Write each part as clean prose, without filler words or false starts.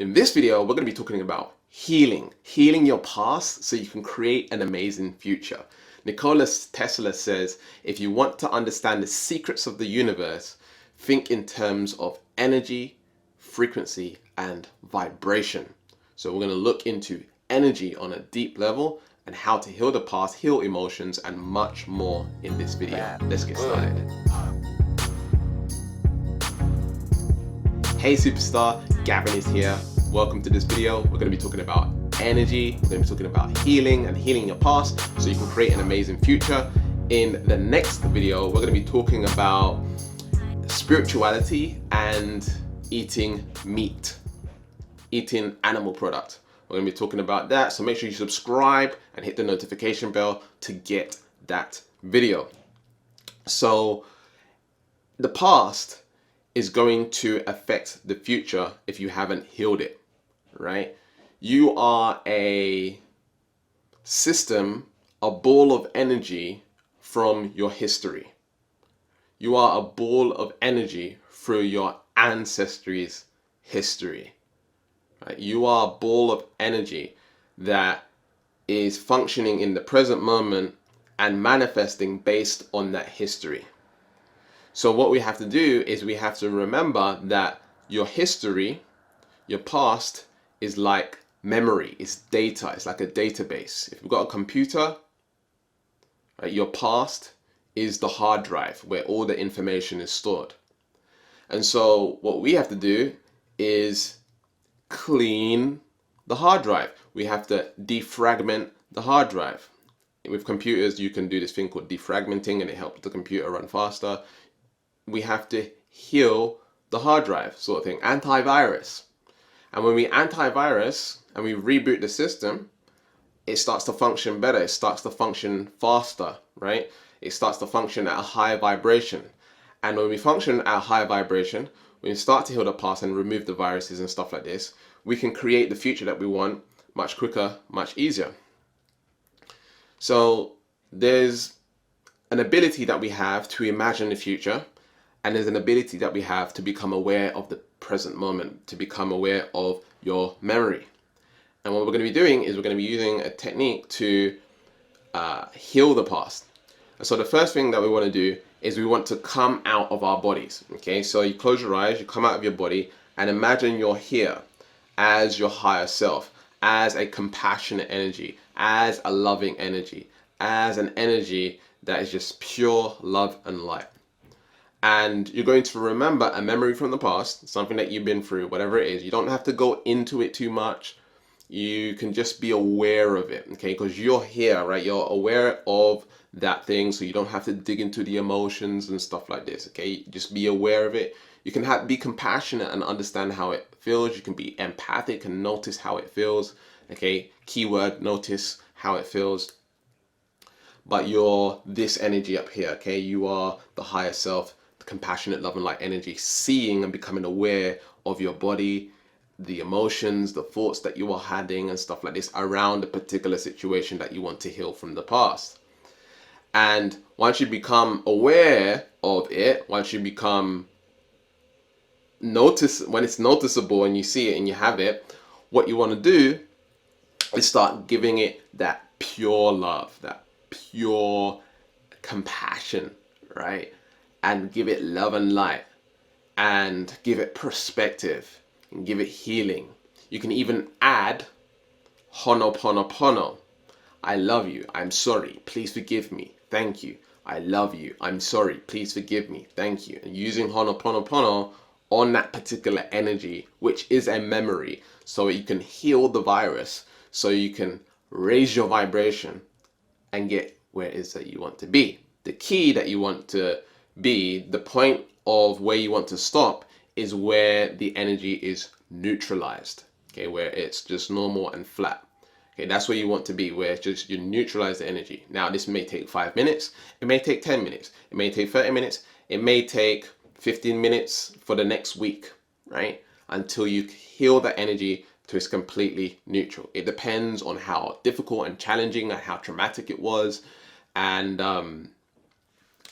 In this video, we're going to be talking about healing your past so you can create an amazing future. Nikola Tesla says, if you want to understand the secrets of the universe, think in terms of energy, frequency, and vibration. So we're going to look into energy on a deep level and how to heal the past, heal emotions, and much more in this video. Let's get started. Hey superstar, Gavin is here. Welcome to this video. We're going to be talking about energy, we're going to be talking about healing and healing your past so you can create an amazing future. In the next video, we're going to be talking about spirituality and eating meat, eating animal product. We're going to be talking about that, so make sure you subscribe and hit the notification bell to get that video. So the past is going to affect the future if you haven't healed it, right? You are a system, a ball of energy from your history. You are a ball of energy through your ancestry's history. Right? You are a ball of energy that is functioning in the present moment and manifesting based on that history. So what we have to do is we have to remember that your history, your past, is like memory, it's data, it's like a database. If you've got a computer, right, your past is the hard drive where all the information is stored. And so what we have to do is clean the hard drive. We have to defragment the hard drive. With computers, you can do this thing called defragmenting and it helps the computer run faster. We have to heal the hard drive, sort of thing, antivirus. And when we antivirus and we reboot the system, it starts to function better, it starts to function faster, right? It starts to function at a higher vibration. And when we function at a higher vibration, when we start to heal the past and remove the viruses and stuff like this, we can create the future that we want much quicker, much easier. So there's an ability that we have to imagine the future, and there's an ability that we have to become aware of the present moment, to become aware of your memory. And what we're going to be doing is we're going to be using a technique to heal the past. And so the first thing that we want to do is we want to come out of our bodies. Okay, so you close your eyes, you come out of your body, and imagine you're here as your higher self, as a compassionate energy, as a loving energy, as an energy that is just pure love and light. And you're going to remember a memory from the past, something that you've been through, whatever it is. You don't have to go into it too much. You can just be aware of it, okay? Because you're here, right? You're aware of that thing, so you don't have to dig into the emotions and stuff like this, okay? Just be aware of it. You can be compassionate and understand how it feels. You can be empathic and notice how it feels, okay? Keyword, notice how it feels. But you're this energy up here, okay? You are the higher self, compassionate love and light energy, seeing and becoming aware of your body, the emotions, the thoughts that you are having and stuff like this around a particular situation that you want to heal from the past. And once you become aware of it, once you become when it's noticeable and you see it and you have it, what you want to do is start giving it that pure love, that pure compassion, right? And give it love and light, and give it perspective, and give it healing. You can even add Ho'oponopono. I love you, I'm sorry, please forgive me, thank you. I love you, I'm sorry, please forgive me, thank you. And using Ho'oponopono on that particular energy, which is a memory, so you can heal the virus, so you can raise your vibration and get where it is that you want to be. The key that you want to be, the point of where you want to stop, is where the energy is neutralized, okay, where it's just normal and flat. Okay, that's where you want to be, where it's just you neutralize the energy. Now this may take 5 minutes, it may take 10 minutes, it may take 30 minutes, it may take 15 minutes for the next week, right? Until you heal that energy to it's completely neutral. It depends on how difficult and challenging and how traumatic it was, and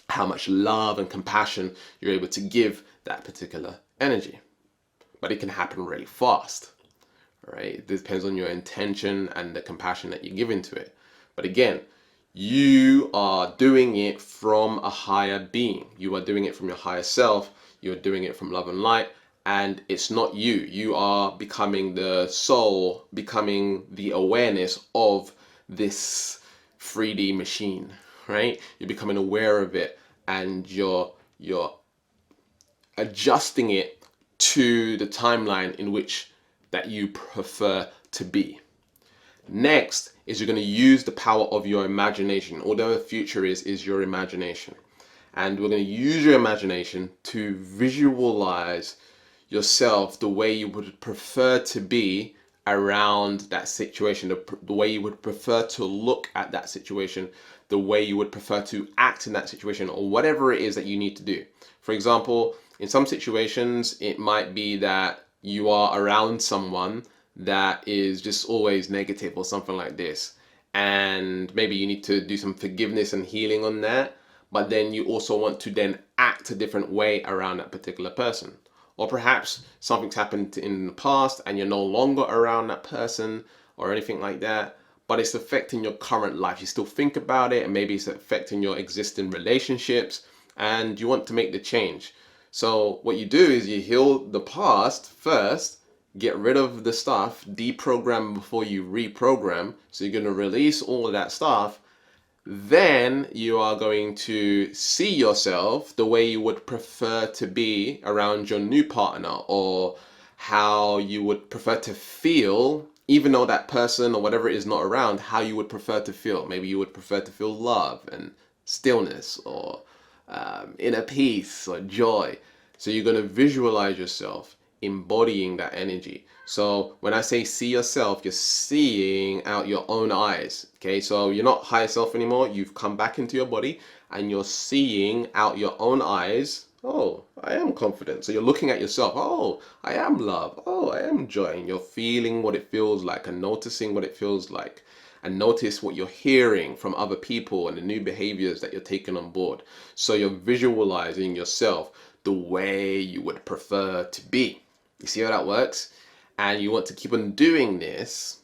how much love and compassion you're able to give that particular energy. But it can happen really fast. right? It depends on your intention and the compassion that you give into it. But again, you are doing it from a higher being. You are doing it from your higher self. You're doing it from love and light. And it's not you. You are becoming the soul, becoming the awareness of this 3D machine, right? You're becoming aware of it, and you're adjusting it to the timeline in which that you prefer to be. Next is you're going to use the power of your imagination. Although the future is your imagination. And we're going to use your imagination to visualize yourself the way you would prefer to be around that situation, the way you would prefer to look at that situation, the way you would prefer to act in that situation, or whatever it is that you need to do. For example, in some situations, it might be that you are around someone that is just always negative or something like this. And maybe you need to do some forgiveness and healing on that. But then you also want to then act a different way around that particular person. Or perhaps something's happened in the past and you're no longer around that person or anything like that, but it's affecting your current life. You still think about it, and maybe it's affecting your existing relationships, and you want to make the change. So what you do is you heal the past first, get rid of the stuff, deprogram before you reprogram. So you're going to release all of that stuff. Then you are going to see yourself the way you would prefer to be around your new partner, or how you would prefer to feel, even though that person or whatever it is not around, how you would prefer to feel. Maybe you would prefer to feel love and stillness, or inner peace or joy. So you're going to visualize yourself embodying that energy. So when I say see yourself, you're seeing out your own eyes. Okay, so you're not higher self anymore. You've come back into your body and you're seeing out your own eyes. Oh, I am confident. So you're looking at yourself. Oh, I am love. Oh, I am joy. And you're feeling what it feels like and noticing what it feels like. And notice what you're hearing from other people and the new behaviors that you're taking on board. So you're visualizing yourself the way you would prefer to be. You see how that works? And you want to keep on doing this.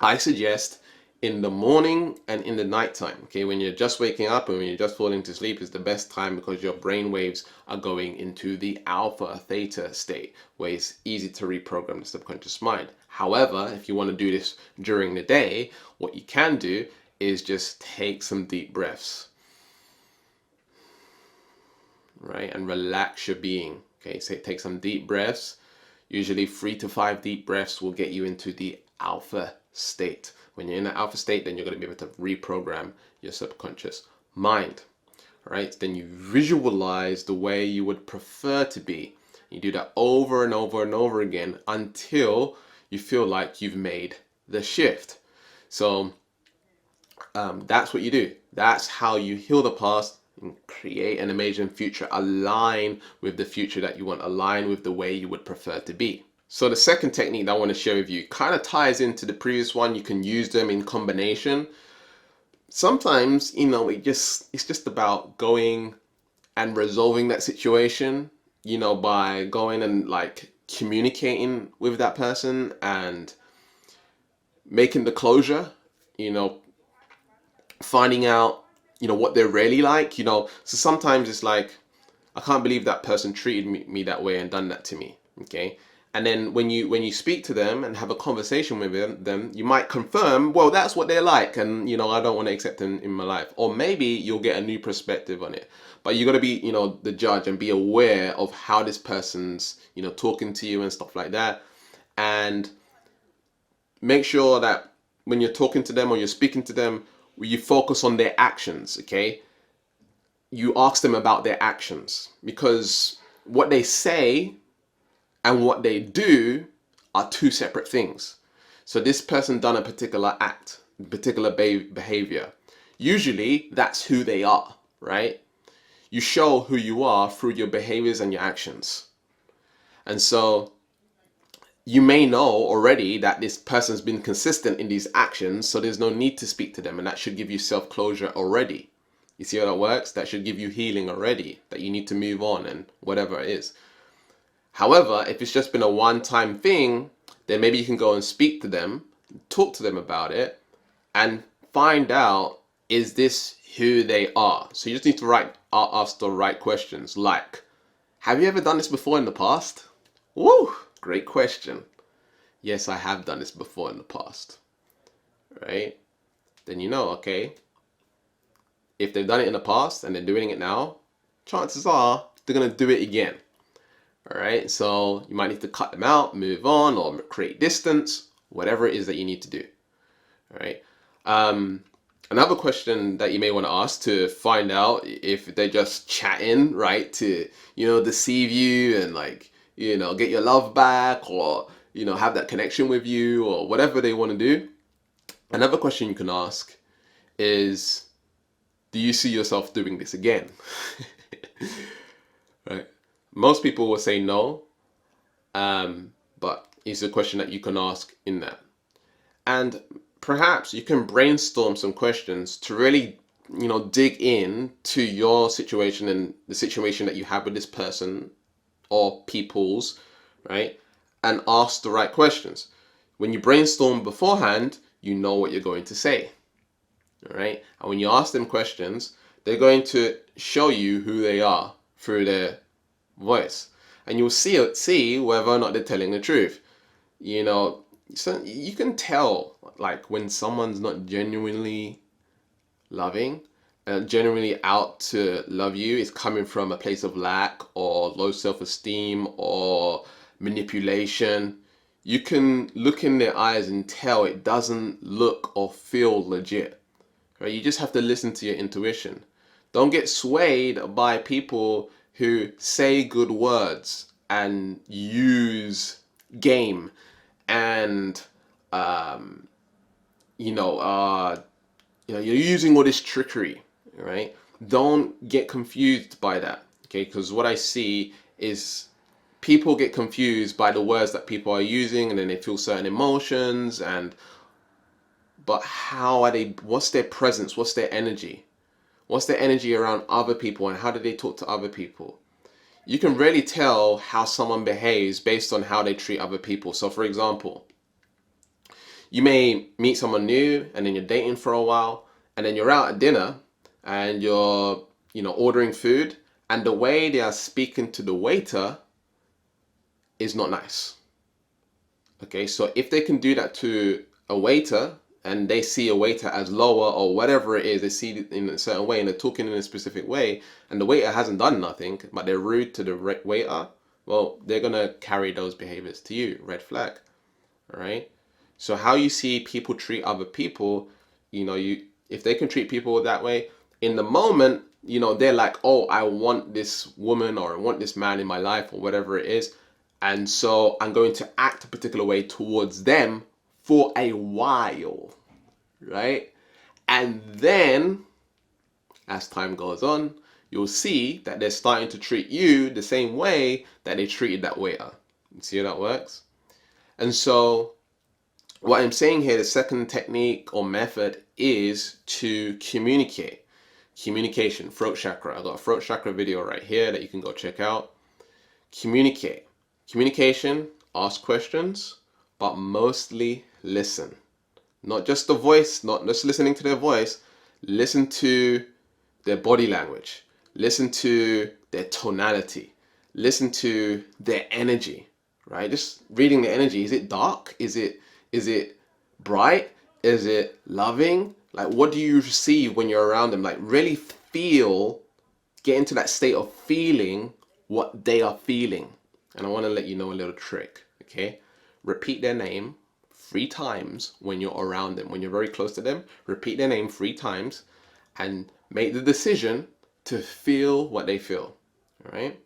I suggest in the morning and in the nighttime. Okay, when you're just waking up and when you're just falling to sleep is the best time, because your brain waves are going into the alpha theta state, where it's easy to reprogram the subconscious mind. However, if you want to do this during the day, what you can do is just take some deep breaths, right, and relax your being. Okay, so take some deep breaths. Usually 3 to 5 deep breaths will get you into the alpha state. When you're in the alpha state, then you're going to be able to reprogram your subconscious mind. All right, then you visualize the way you would prefer to be. You do that over and over and over again until you feel like you've made the shift. So that's what you do. That's how you heal the past and create an amazing future. Align with the future that you want. Align with the way you would prefer to be. So the second technique that I want to share with you kind of ties into the previous one. You can use them in combination. Sometimes, it's just about going and resolving that situation, by going and like communicating with that person and making the closure, finding out, what they're really like, so sometimes it's like, I can't believe that person treated me that way and done that to me. Okay. And then when you speak to them and have a conversation with them, you might confirm, well, that's what they're like, and I don't want to accept them in my life. Or maybe you'll get a new perspective on it. But you got to be, the judge, and be aware of how this person's, talking to you and stuff like that. And make sure that when you're talking to them or you're speaking to them, you focus on their actions. Okay, you ask them about their actions, because what they say and what they do are two separate things. So this person done a particular act, particular behavior. Usually that's who they are, right? You show who you are through your behaviors and your actions. And so you may know already that this person's been consistent in these actions, so there's no need to speak to them, and that should give you self-closure already. You see how that works? That should give you healing already, that you need to move on and whatever it is. However, if it's just been a one-time thing, then maybe you can go and speak to them, talk to them about it, and find out, is this who they are? So you just need to ask the right questions, like, have you ever done this before in the past? Woo! Great question. Yes, I have done this before in the past. Right? Then you know, okay, if they've done it in the past and they're doing it now, chances are they're going to do it again. All right? So you might need to cut them out, move on, or create distance, whatever it is that you need to do. All right? Another question that you may want to ask to find out if they're just chatting, right, to, deceive you and get your love back, or, have that connection with you, or whatever they want to do. Another question you can ask is, do you see yourself doing this again? Right? Most people will say no, but it's a question that you can ask in that. And perhaps you can brainstorm some questions to really, dig in to your situation and the situation that you have with this person or people's, right? And ask the right questions. When you brainstorm beforehand, you know what you're going to say, all right? And when you ask them questions, they're going to show you who they are through their voice. And you'll see whether or not they're telling the truth. So you can tell, like, when someone's not genuinely loving and genuinely out to love you, is coming from a place of lack or low self-esteem or manipulation. You can look in their eyes and tell it doesn't look or feel legit. Right? You just have to listen to your intuition. Don't get swayed by people who say good words and use game and you're using all this trickery, right? Don't get confused by that, okay? Because what I see is people get confused by the words that people are using, and then they feel certain emotions, but how are they? What's their presence? What's their energy? What's their energy around other people, and how do they talk to other people? You can really tell how someone behaves based on how they treat other people. So, for example, you may meet someone new and then you're dating for a while, and then you're out at dinner and you're, ordering food, and the way they are speaking to the waiter is not nice. Okay, so if they can do that to a waiter, and they see a waiter as lower or whatever it is, they see it in a certain way and they're talking in a specific way, and the waiter hasn't done nothing, but they're rude to the waiter, well, they're going to carry those behaviors to you. Red flag. All right? So how you see people treat other people, if they can treat people that way, in the moment, they're like, oh, I want this woman or I want this man in my life or whatever it is. And so I'm going to act a particular way towards them for a while, right? And then as time goes on, you'll see that they're starting to treat you the same way that they treated that waiter. You see how that works? And so what I'm saying here, the second technique or method is to communicate. Communication, throat chakra. I've got a throat chakra video right here that you can go check out. Communicate. Communication, ask questions, but mostly listen. Not just the voice, not just listening to their voice. Listen to their body language. Listen to their tonality. Listen to their energy, right? Just reading the energy. Is it dark? Is it bright? Is it loving? Like, what do you receive when you're around them? Like, really get into that state of feeling what they are feeling. And I want to let you know a little trick, okay? Repeat their name 3 times when you're around them. When you're very close to them, repeat their name 3 times and make the decision to feel what they feel, all right?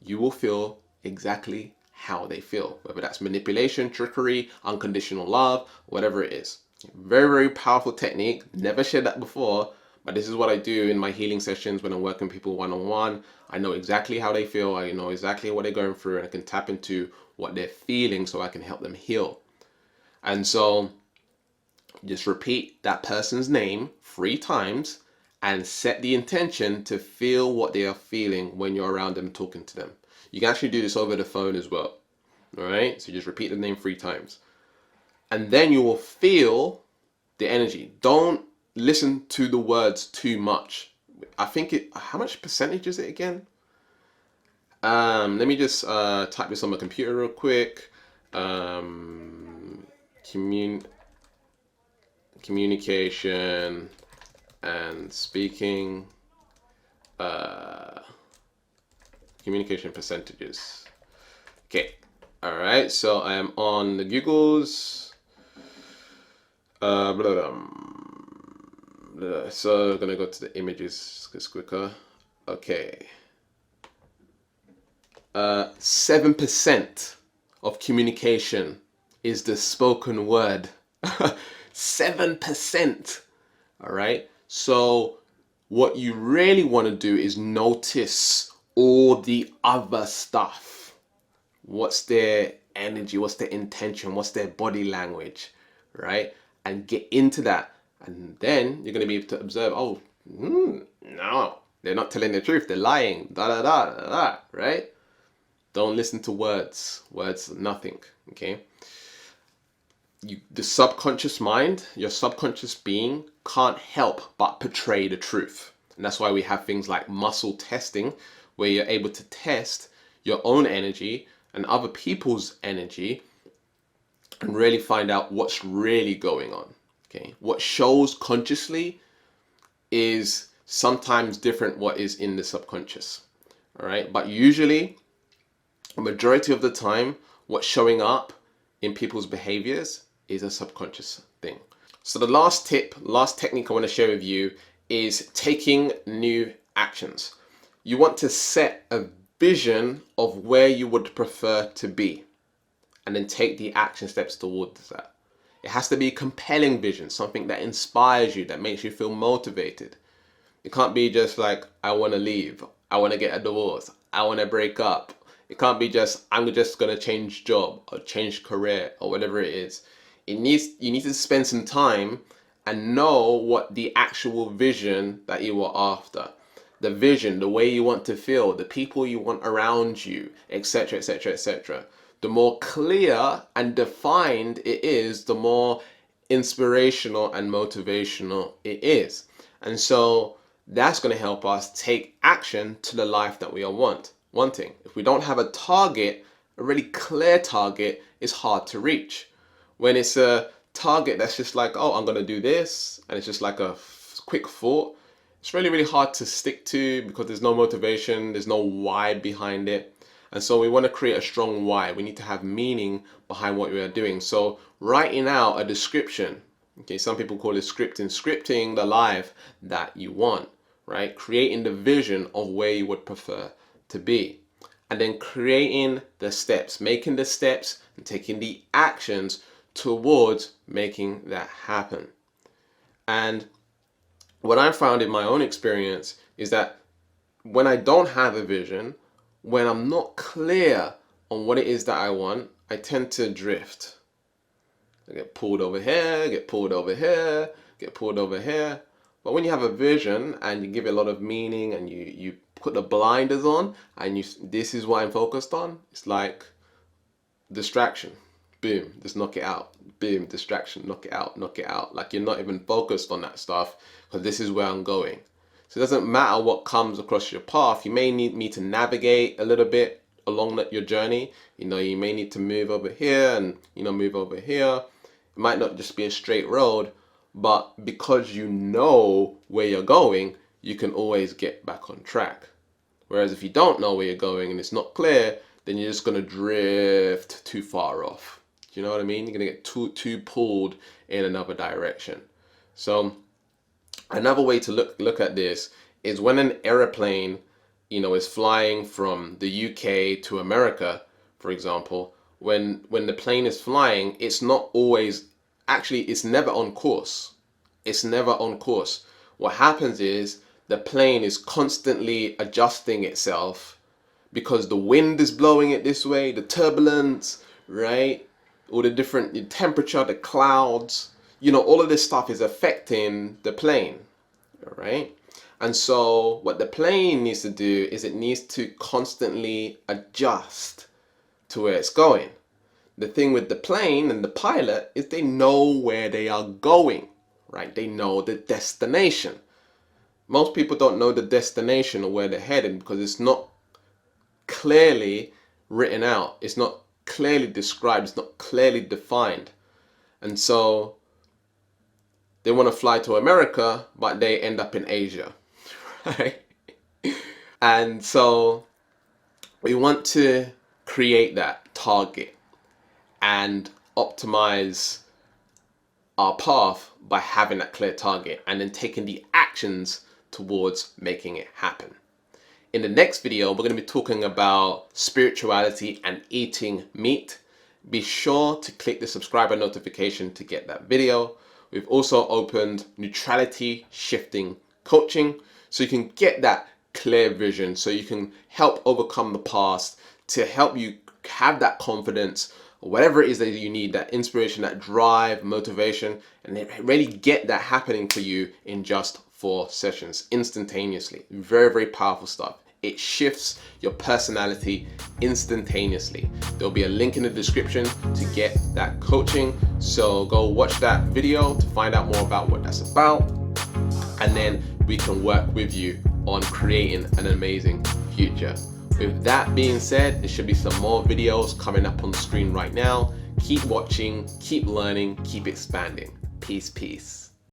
You will feel exactly how they feel, whether that's manipulation, trickery, unconditional love, whatever it is. Very, very powerful technique. Never shared that before, but this is what I do in my healing sessions when I'm working with people one-on-one. I know exactly how they feel. I know exactly what they're going through, and I can tap into what they're feeling so I can help them heal. And so just repeat that person's name 3 times and set the intention to feel what they are feeling when you're around them talking to them. You can actually do this over the phone as well. All right, so just repeat the name 3 times. And then you will feel the energy. Don't listen to the words too much. I think how much percentage is it again? Let me just type this on my computer real quick. Communication and speaking. Communication percentages. Okay. All right. So I am on the Google's. So I'm gonna go to the images. It's quicker. Okay. 7% of communication is the spoken word. 7%. All right. So what you really want to do is notice all the other stuff. What's their energy? What's their intention? What's their body language? Right? And get into that. And then you're going to be able to observe, oh, no, they're not telling the truth. They're lying. Da da da da da. Right? Don't listen to words. Words are nothing. Okay? The subconscious mind, your subconscious being, can't help but portray the truth. And that's why we have things like muscle testing, where you're able to test your own energy and other people's energy and really find out what's really going on. Okay, what shows consciously is sometimes different what is in the subconscious. All right, but usually, a majority of the time, what's showing up in people's behaviors is a subconscious thing. So the last technique I want to share with you is taking new actions. You want to set a vision of where you would prefer to be and then take the action steps towards that. It has to be a compelling vision, something that inspires you, that makes you feel motivated. It can't be just like, I want to leave, I want to get a divorce, I want to break up. It can't be just, I'm just going to change job or change career or whatever it is. You need to spend some time and know what the actual vision that you are after. The vision, the way you want to feel, the people you want around you, etc., etc., etc. The more clear and defined it is, the more inspirational and motivational it is. And so that's going to help us take action to the life that we are wanting. If we don't have a target, a really clear target, it's hard to reach. When it's a target that's just like, oh, I'm going to do this, and it's just like a quick thought, it's really, really hard to stick to because there's no motivation, there's no why behind it. And so we want to create a strong why. We need to have meaning behind what we are doing. So writing out a description, okay, some people call it scripting the life that you want, right? Creating the vision of where you would prefer to be. And then creating the steps, making the steps and taking the actions towards making that happen. And what I found in my own experience is that when I don't have a vision, when I'm not clear on what it is that I want, I tend to drift. I get pulled over here, get pulled over here, get pulled over here. But when you have a vision and you give it a lot of meaning and you put the blinders on and this is what I'm focused on, it's like distraction. Boom, just knock it out. Boom, distraction, knock it out, knock it out. Like you're not even focused on that stuff because this is where I'm going. So it doesn't matter what comes across your path. You may need me to navigate a little bit along your journey. You know, you may need to move over here and, move over here. It might not just be a straight road, but because you know where you're going, you can always get back on track. Whereas if you don't know where you're going and it's not clear, then you're just going to drift too far off. Do you know what I mean? You're going to get too pulled in another direction. So another way to look at this is when an airplane, is flying from the UK to America, for example, when the plane is flying, it's not always, actually, it's never on course. It's never on course. What happens is the plane is constantly adjusting itself because the wind is blowing it this way, the turbulence, right? All the different temperature, the clouds, all of this stuff is affecting the plane, all right? And so what the plane needs to do is it needs to constantly adjust to where it's going. the thing with the plane and the pilot is they know where they are going, right? They know the destination. Most people don't know the destination or where they're heading because it's not clearly written out. It's not clearly described. It's not clearly defined. And so they want to fly to America, but they end up in Asia, right? And so we want to create that target and optimize our path by having that clear target and then taking the actions towards making it happen. In the next video, we're going to be talking about spirituality and eating meat. Be sure to click the subscribe notification to get that video. We've also opened neutrality shifting coaching so you can get that clear vision, so you can help overcome the past, to help you have that confidence, whatever it is that you need, that inspiration, that drive, motivation, and really get that happening for you in just 4 sessions instantaneously. Very, very powerful stuff. It shifts your personality instantaneously. There'll be a link in the description to get that coaching. So go watch that video to find out more about what that's about. And then we can work with you on creating an amazing future. With that being said, there should be some more videos coming up on the screen right now. Keep watching, keep learning, keep expanding. Peace, peace.